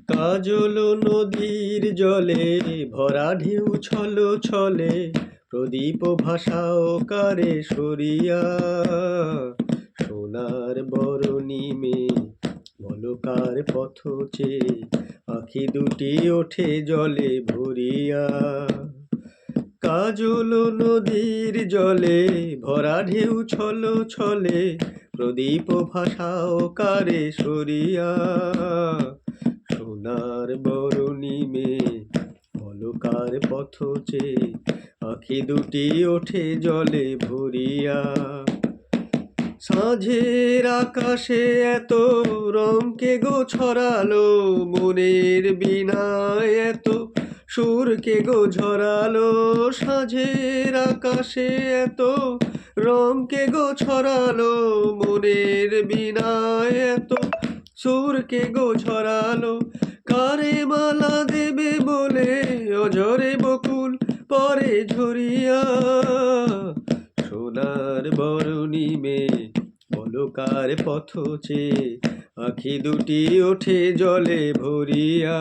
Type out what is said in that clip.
কাজল নদীর জলে ভরা ঢেউ ছলো ছলে, প্রদীপ ভাসাও কারে সরিয়া। সোনার বরণী মেয়ে বলো কার পথ চেয়ে, আখি দুটি ওঠে জলে ভরিয়া। কাজল নদীর জলে ভরা ঢেউ ছলো ছলে, প্রদীপ ভাসাও কারে সরিয়া। সোনার বরণী মেয়ে বলো কার পথ চেয়ে, আখি দুটি ওঠে জলে ভরিয়া। সাঁঝের আকাশে এত রং কে গো ছড়ালো, মনের বীণায় এত সুর কে গো ঝরালো। সাঁঝের আকাশে এত রং কে গো ছড়ালো, মনের বীণায় এত সুর কে গো ঝরালো। কারে মালা দেবে বলে অঝরে বকুল পরে ঝরিয়া। সোনার বরণী মেয়ে বলো কার পথ চেয়ে, আখি দুটি ওঠে জলে ভরিয়া।